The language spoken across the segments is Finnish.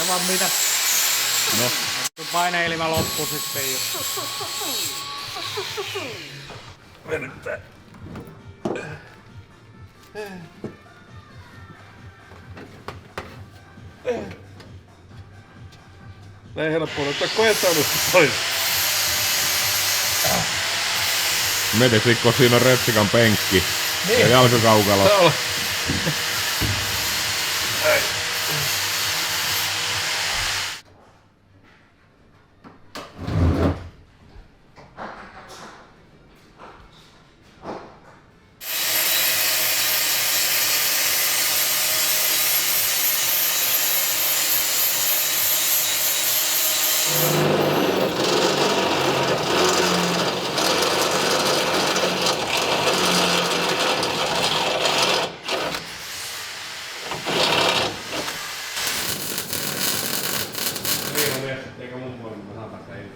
Arvaa mitä? No. Paineilma loppu sitten jo. Venyttää. Näin helppoa ottaa koettaudusta pois. Mietisitko siinä on Repsikan penkki ja jalkakaukalo. Eikä mun puolella, mä saan päästä ilman.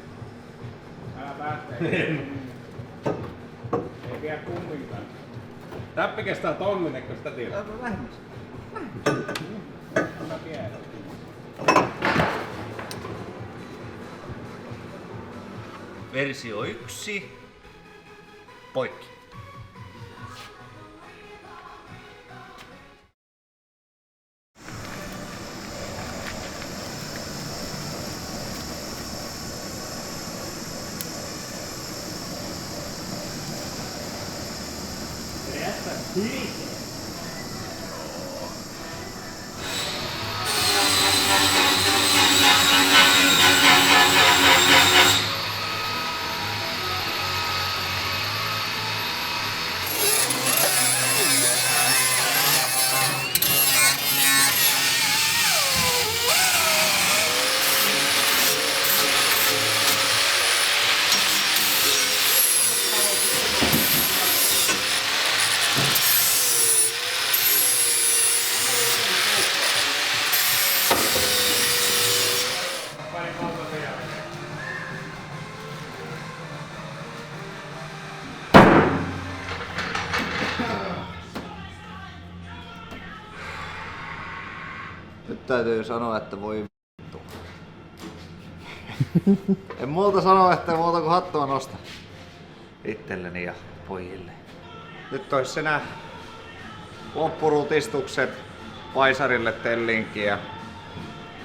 Älä päästä. Ei vielä kumminkaan. Täppi kestää tonnin, eikö sitä tiedä? Lähemmäs. Ota vielä. Versio 1. Poikki. Nyt täytyy sanoa, että voi vittu. En muuta sanoa, että muuta kuin hattua nosta itselleni ja pojille. Nyt olisi nää loppurutistukset paisarille tellinkin ja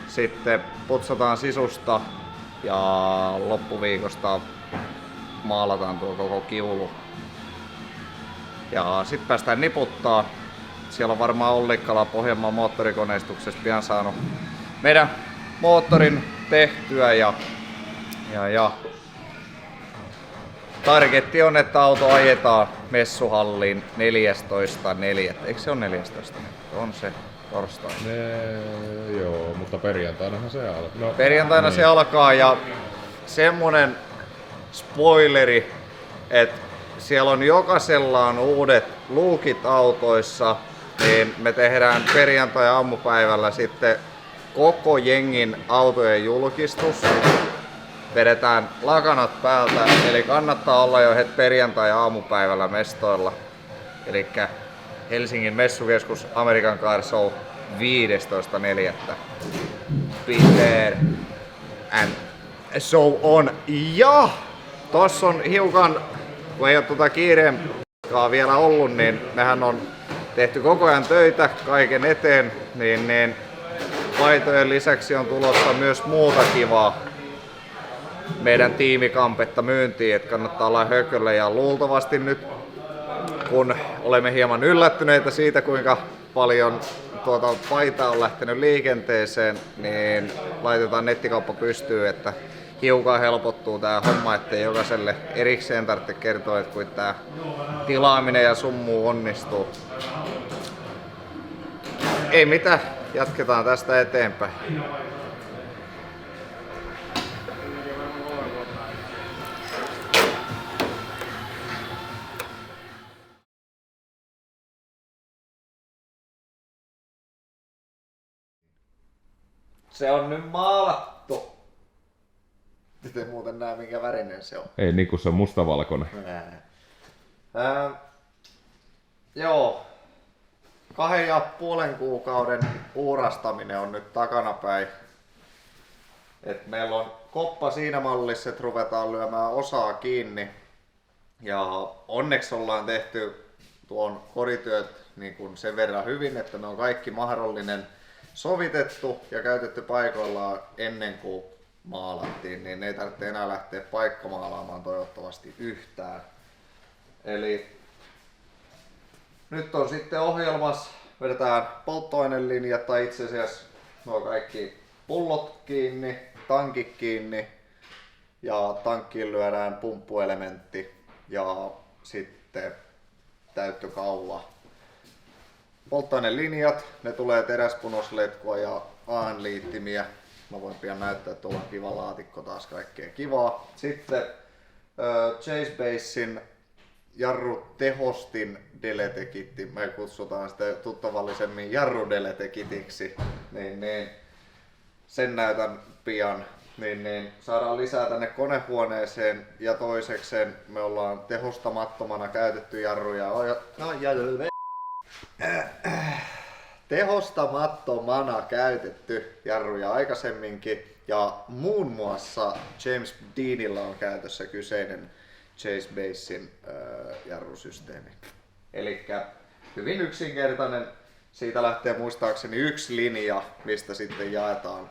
sitten putsataan sisusta ja loppuviikosta maalataan tuo koko kiulu. Ja sitten päästään niputtaa. Siellä on varmaan Ollikkala Pohjanmaan moottorikoneistuksessa pian saanut meidän moottorin tehtyä ja targetti on, että auto ajetaan messuhalliin 14.4. Eikö se on 14.4? On se torstai. Joo, mutta perjantainahan se alkaa. No, Perjantaina se alkaa ja semmonen spoileri, että siellä on jokaisella on uudet luukit autoissa, niin me tehdään perjantai-aamupäivällä sitten koko jengin autojen julkistus. Vedetään lakanat päältä, eli kannattaa olla jo heti perjantai-aamupäivällä mestoilla. Eli Helsingin messukeskus American Car Show 15.4. Be there and so on. Ja tossa on hiukan, kun ei ole tuota kiireen vielä ollut, niin mehän on tehty koko ajan töitä kaiken eteen, niin paitojen lisäksi on tulossa myös muuta kivaa. meidän tiimikampetta myyntiin, että kannattaa olla hököllä ja luultavasti nyt kun olemme hieman yllättyneitä siitä kuinka paljon paitaa on lähtenyt liikenteeseen, niin laitetaan nettikauppa pystyyn, että hiukan helpottuu tää homma, ettei jokaiselle erikseen tarvitse kertoa, että kuinka tää tilaaminen ja summu onnistuu. Ei mitään, jatketaan tästä eteenpäin. Se on nyt maalattu. Miten muuten näe minkä värinen se on? Ei niin kuin se on mustavalkoinen. Joo. 2,5 kuukauden uurastaminen on nyt takanapäin. Et meillä on koppa siinä mallissa, että ruvetaan lyömään osaa kiinni. Ja onneksi ollaan tehty tuon korityöt niin kuin sen verran hyvin, että ne on kaikki mahdollinen sovitettu ja käytetty paikoillaan ennen kuin maalattiin, niin ei tarvitse enää lähteä paikkamaalaamaan toivottavasti yhtään. Eli nyt on sitten ohjelmassa, vedetään polttoainelinjat tai itse asiassa nuo kaikki pullot kiinni, tankit kiinni ja tankkiin lyödään pumppuelementti ja sitten täyttökaula. Polttoainelinjat, ne tulee teräspunosletkua ja AN-liittimiä. Mä voin pian näyttää, että tuolla on kiva laatikko taas, kaikkea kivaa. Sitten Chase Basin jarrutehostin delete-kitti, me kutsutaan sitä tuttavallisemmin jarru-delete-kitiksi, niin sen näytän pian. Niin saadaan lisää tänne konehuoneeseen ja toisekseen me ollaan tehostamattomana käytetty jarruja. Tehostamattomana käytetty jarruja aikaisemminkin ja muun muassa James Deanilla on käytössä kyseinen Chase Basin jarrusysteemi. Elikkä hyvin yksinkertainen, siitä lähtee muistaakseni yksi linja, mistä sitten jaetaan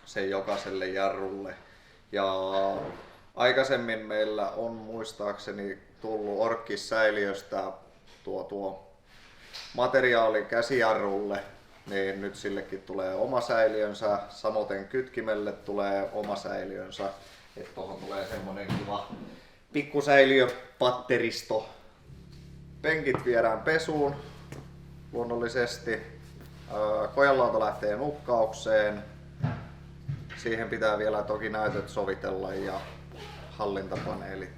se jokaiselle jarrulle. Ja aikaisemmin meillä on muistaakseni tullut Orkkis-säiliöstä tuo materiaali käsijarrulle, niin nyt sillekin tulee oma säiliönsä, samoin kytkimelle tulee oma säiliönsä, että tuohon tulee semmonen kiva pikkusäiliöpatteristo. Penkit viedään pesuun luonnollisesti, kojelauta lähtee nukkaukseen, siihen pitää vielä toki näytöt sovitella ja hallintapaneelit.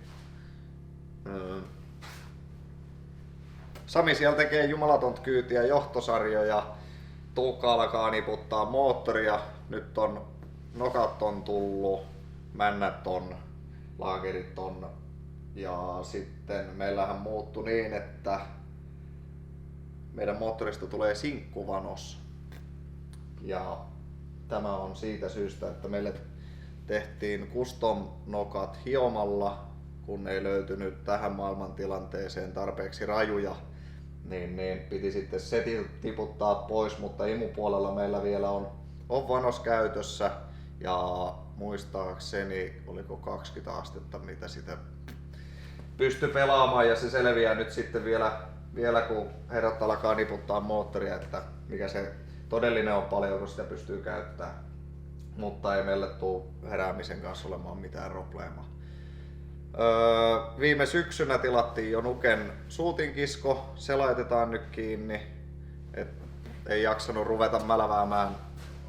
Sami siellä tekee jumalatonta kyytiä johtosarjoja, Tuukka alkaa niputtaa moottoria, nyt on nokat on tullut, männät on, laakerit on ja sitten meillähän muuttui niin, että meidän moottorista tulee sinkkuvanos ja tämä on siitä syystä, että meille tehtiin custom nokat hiomalla, kun ei löytynyt tähän maailmantilanteeseen tarpeeksi rajuja, niin piti sitten setit tiputtaa pois, mutta imupuolella meillä vielä on vanos käytössä ja muistaakseni oliko 20 astetta, mitä sitä pystyi pelaamaan ja se selviää nyt sitten vielä kun herrat alkaa niputtaa moottoria, että mikä se todellinen on paljonko sitä pystyy käyttämään, mutta ei meille tule heräämisen kanssa olemaan mitään probleemaa. Viime syksynä tilattiin jo Nuken suutinkisko, se laitetaan nyt kiinni, et ei jaksanut ruveta mälväämään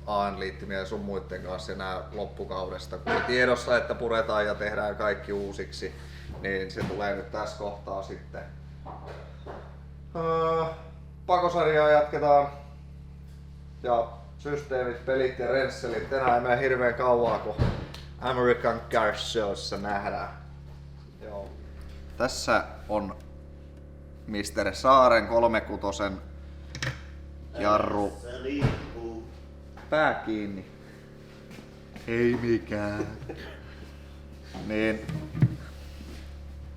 AN-liittimiä ja sun muiden kanssa enää loppukaudesta, kun oli tiedossa, että puretaan ja tehdään kaikki uusiksi, niin se tulee nyt tässä kohtaa sitten. Pakosarjaa jatketaan ja systeemit, pelit ja rensselit enää ei mene hirveän kauaa, kun American Car Showssa nähdään. Joo. Tässä on Mr. Saaren 36 jarru. Pää kiinni. Ei mikään. Niin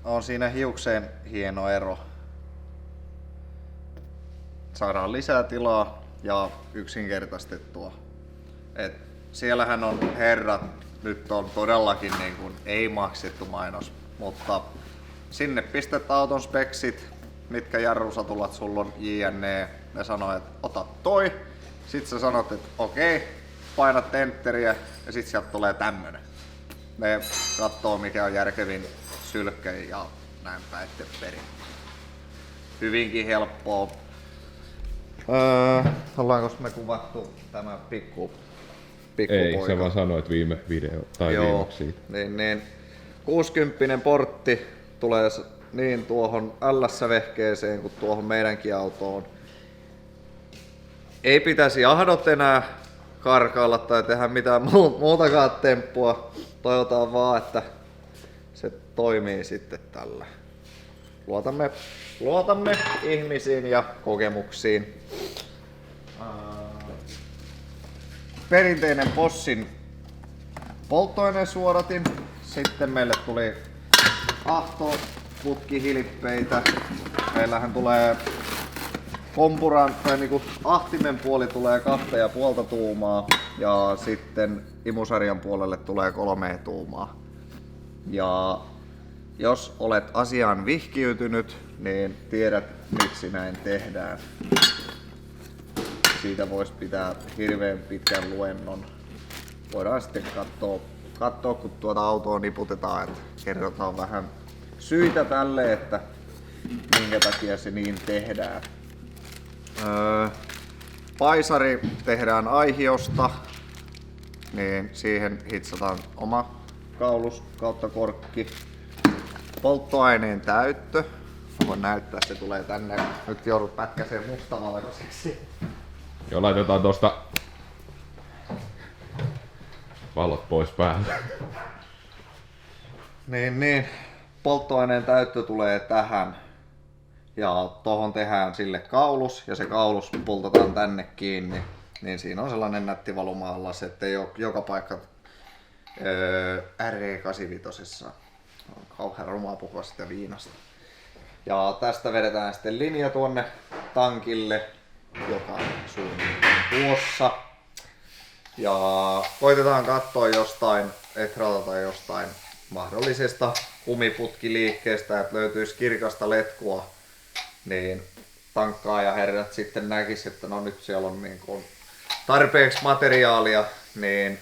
on siinä hiukseen hieno ero. Saadaan lisää tilaa ja yksinkertaistettua. Et siellähän on herrat nyt on todellakin niin kuin ei maksettu mainos, mutta sinne pistät auton speksit, mitkä jarrusatulat sulla on, jne. Ne sanoo, että ota toi. Sitten sä sanot, että okei, painat enteriä ja sit sieltä tulee tämmönen. Ne katsoo mikä on järkevin sylke ja näin päin perin. Hyvinkin helppoa. Ollaanko me kuvattu tämä pikkupoika? Ei, sä vaan sanoit viime video tai viimeksi siitä. Niin 60 portti tulee niin tuohon LS-vehkeeseen kuin tuohon meidänkin autoon. Ei pitäisi ahdot enää karkailla tai tehdä mitään muutakaan temppua. Toivotaan vaan, että se toimii sitten tällä. Luotamme ihmisiin ja kokemuksiin. Perinteinen Boschin polttoainesuodatin. Sitten meille tuli ahtoputkihilppeitä. Meillähän tulee kompuran tai niinku ahtimen puoli tulee 2,5 tuumaa ja sitten imusarjan puolelle tulee 3 tuumaa. Ja jos olet asiaan vihkiytynyt, niin tiedät miksi näin tehdään. Siitä voisi pitää hirveän pitkän luennon. Voidaan sitten katsoa kun tuota autoa niputetaan, että kerrotaan vähän syitä tälle, että minkä takia se niin tehdään. Paisari tehdään aihiosta, niin siihen hitsataan oma kaulus kautta korkki. Polttoaineen täyttö. Mä voin näyttää, se tulee tänne. Nyt joudut pätkäseen mustavalkoiseksi. Joo, laitetaan tosta valot pois päältä. Niin. Polttoaineen täyttö tulee tähän. Ja tohon tehdään sille kaulus ja se kaulus pultataan tänne kiinni. Niin siinä on sellainen nätti valuma-allas, ettei ole joka paikka RE85 on kauhean rumaa puhua sitä viinasta. Ja tästä vedetään sitten linja tuonne tankille, joka on suunnilleen tuossa. Ja koitetaan katsoa jostain Etralta tai jostain mahdollisesta kumiputkiliikkeestä, että löytyisi kirkasta letkua, niin tankkaajaherrat sitten näkis, että no nyt siellä on niin kuin tarpeeksi materiaalia, niin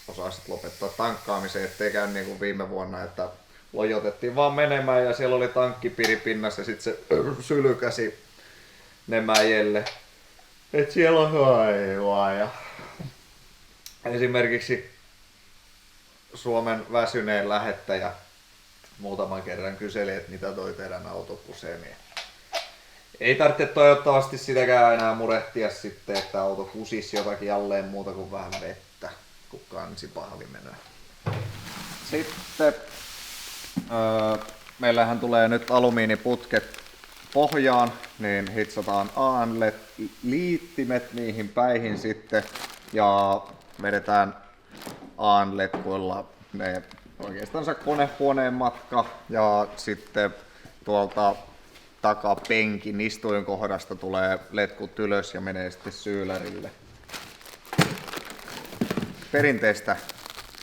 osaisit lopettaa tankkaamisen, ettei käy niin kuin viime vuonna, että lojotettiin vaan menemään ja siellä oli tankkipiri pinnassa ja sitten se sylkäsi ne mäjelle. Et siellä on vaivaa ja esimerkiksi Suomen väsyneen lähettäjä muutaman kerran kyseli, että mitä toi teidän auto kusee, niin ei tarvitse toivottavasti sitäkään enää murehtia sitten, että auto kusisi jotakin jälleen muuta kuin vähän vettä, kun kansipahvi menee. Sitten meillähän tulee nyt alumiiniputket pohjaan, niin hitsataan AN-liittimet niihin päihin sitten ja vedetään AN-letkuilla ne oikeastaan konehuoneen matka ja sitten tuolta takapenkin istuinkohdasta tulee letkut ylös ja menee sitten syylärille. Perinteistä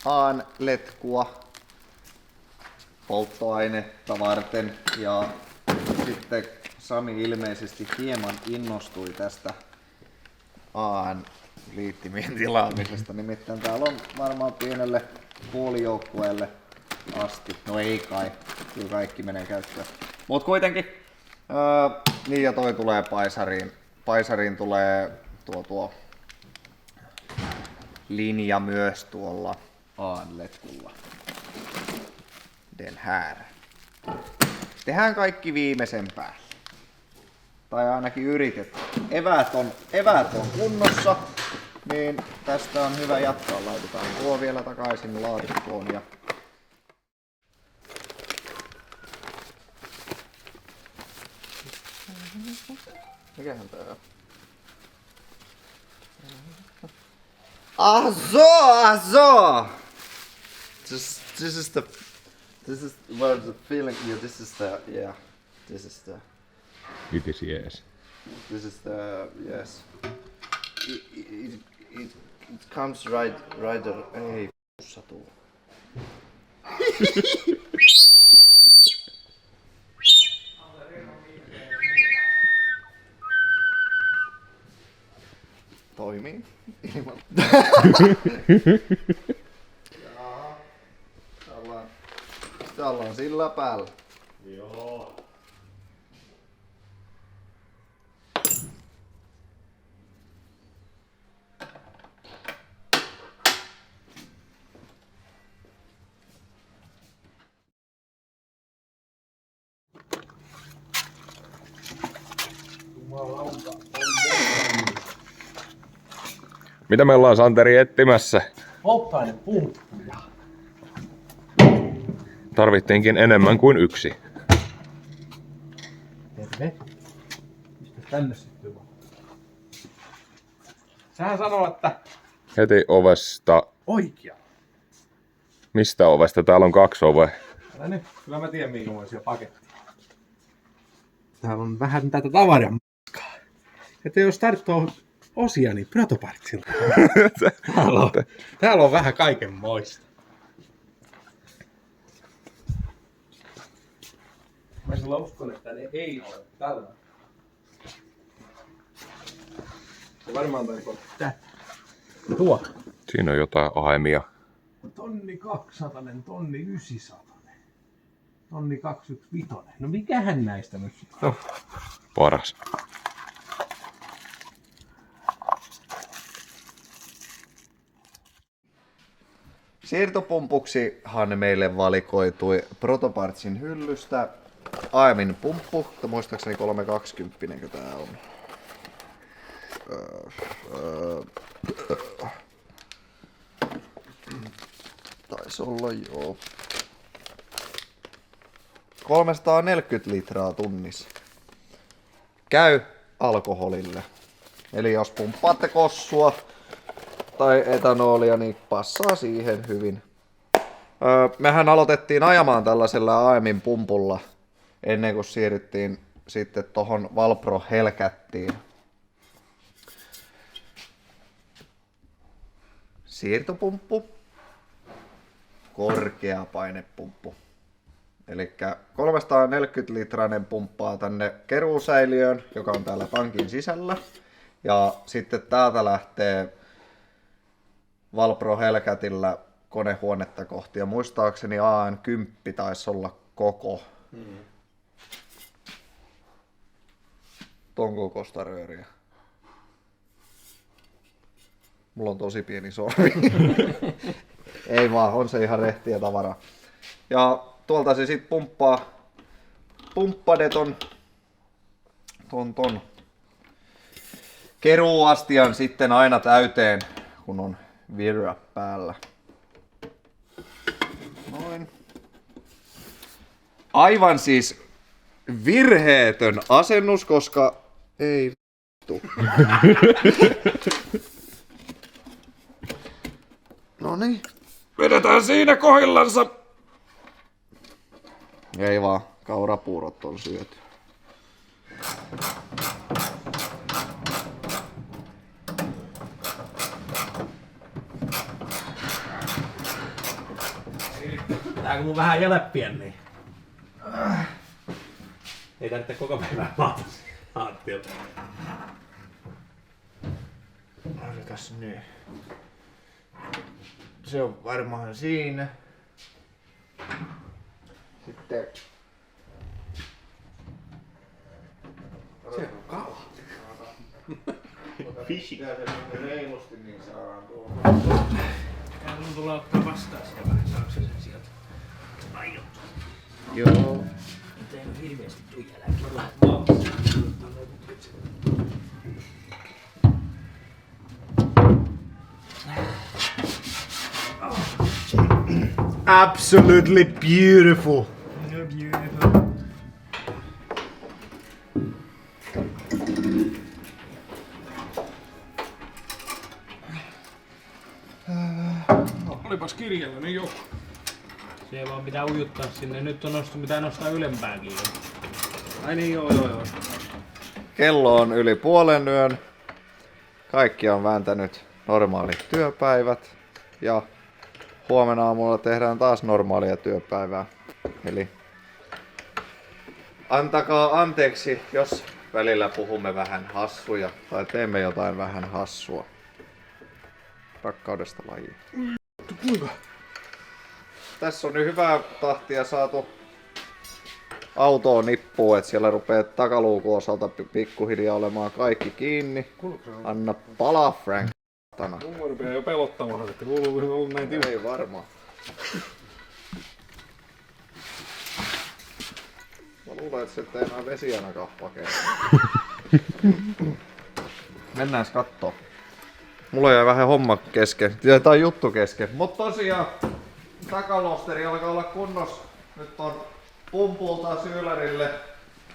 AN-letkua polttoainetta varten ja sitten Sami ilmeisesti hieman innostui tästä AN-liittimien tilaamisesta, nimittäin täällä on varmaan pienelle puolijoukkueelle asti, no ei kai, kyllä kaikki menee käyttöön, mut kuitenkin, niin ja toi tulee paisariin tulee tuo linja myös tuolla AN-letkulla. Den här. Tehdään kaikki viimeisen päälle. Tai ainakin yritetään. Eväät on kunnossa, niin tästä on hyvä jatkaa. Laitetaan tuo vielä takaisin laatikkoon ja mikähän tää on? Azo! This is where the feeling. Yeah, this is the. Yeah, this is the. It is yes. This is the. Yes. It comes right. Hey. Toimii. Täällä on sillä päällä. Joo. Mitä me ollaan Santeri etsimässä? Polttoainepumppuja. Tarvittiinkin enemmän kuin yksi. Terve. Mistä tänne sitten vaan? Sähän sanoo, että Heti ovesta. oikea. Mistä ovesta? Täällä on 2 ovea. Älä nyt. Kyllä mä tiedän minkälaisia paketteja. Täällä on vähän tätä tavaria m***kaa. Että jos tarvitsee osia, niin Protopartsilta. Täällä on vähän kaikenmoista. Mä sillä uskon, että ne ei ole tällä. Se varmaan tarkoittaa tätä. Tuo. Siinä on jotain aimia. 1200, 1900, 215. No mikähän näistä nyt sitten on? Paras. Siirtopumpuksihan meille valikoitui Protopartsin hyllystä AEMin pumppu, muistaakseni 320 tää on. Taisi olla joo. 340 litraa tunnissa. Käy alkoholille. Eli jos pumppaatte kossua tai etanolia, niin passaa siihen hyvin. Mehän aloitettiin ajamaan tällaisella AEMin pumpulla ennen kuin siirryttiin sitten tohon Valpro Hellcatiin. Siirtopumppu. Korkea painepumppu. Eli 340 litrainen pumppaa tänne keruusäiliöön, joka on täällä tankin sisällä. Ja sitten täältä lähtee Valpro Hellcatillä konehuonetta kohti. Ja muistaakseni AN10 taisi olla koko. Ton kokosta rööriä. Mulla on tosi pieni sormi. Ei vaan, on se ihan rehtiä tavaraa. Ja tuolta se sit pumppade ton keruuastian sitten aina täyteen, kun on virra päällä. Noin. Aivan siis virheetön asennus, koska ei vittu. Noniin. Vedetään siinä kohillansa. Ei vaan, kaurapuurot on syöty. Tää kun mun vähän jäleppiä, niin ei tarvitse koko päivää maata haattiota. Otetas nyt. Se on varmaan siinä. Sitten... Se on kala. Fishi. Reilusti niin saadaan tuohon. Mun tulee ottaa vastaan sitä vähän, saako se sen sieltä? Aiottu. Joo. Ei oo hirveesti tuu jälkeen. Mä lähden vaan. Absolutely beautiful. Olipas kirjalla niin joku. Siellä vaan pitää ujuttaa sinne. Nyt on pitää nostaa ylempääkin. Ai niin joo. Kello on yli puolen yön. Kaikki on vääntänyt normaalit työpäivät. Ja huomenna aamulla tehdään taas normaalia työpäivää. Eli antakaa anteeksi, jos välillä puhumme vähän hassuja tai teemme jotain vähän hassua. Rakkaudesta lajiin. Tässä on nyt hyvää tahtia saatu autoon nippuun, että siellä rupeaa takaluukun osalta pikkuhiljaa olemaan kaikki kiinni. Anna palaa, Frank. Mua rupeaa jo pelottamaan, että kuuluu ollut näin tiukka. Ei varmaan. Mä luulen, että se ei enää vesi ainakaan pakea. Mennääns kattoo. Mulla jäi vähän homma kesken. Tai juttu kesken. Mut tosiaan takalosteri alkaa olla kunnossa. Nyt on pumpulta syylärille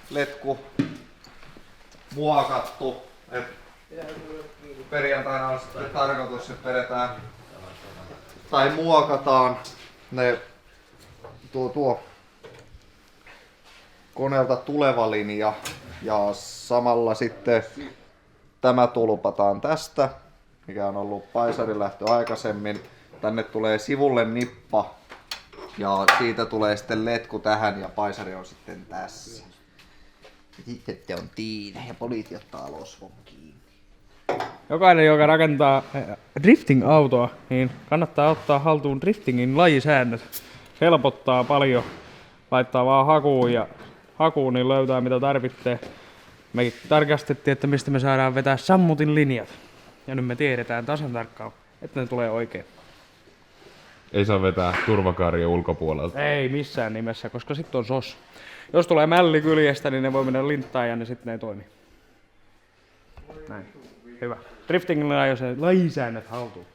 letku muokattu. Et perjantaina on sitten tarkoitus, että vedetään tai muokataan ne tuo koneelta tuleva linja ja samalla sitten tämä tulpataan tästä, mikä on ollut paisarilähtö aikaisemmin. Tänne tulee sivulle nippa ja siitä tulee sitten letku tähän ja paisari on sitten tässä. Sitten on Tiina ja poliisi ottaa alosvon kiinni. Jokainen, joka rakentaa drifting-autoa, niin kannattaa ottaa haltuun driftingin lajisäännöt. Helpottaa paljon. Laittaa vaan hakuun, niin löytää mitä tarvitsee. Me tarkastettiin, että mistä me saadaan vetää sammutin linjat. Ja nyt me tiedetään tasan tarkkaan, että ne tulee oikein. Ei saa vetää turvakaaria ulkopuolelta. Ei missään nimessä, koska sitten on sos. Jos tulee mälli kyljestä, niin ne voi mennä linttaan ja ne sitten ei toimi. Näin. Hyvä. Driftingilla lajisäännöt haltuun.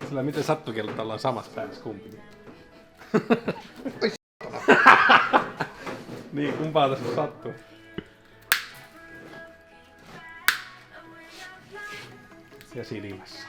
Sillä miten sattukin, että ollaan samassa päässä kumpikin. Niin, kumpaa tässä sattuu? Ja silmässä.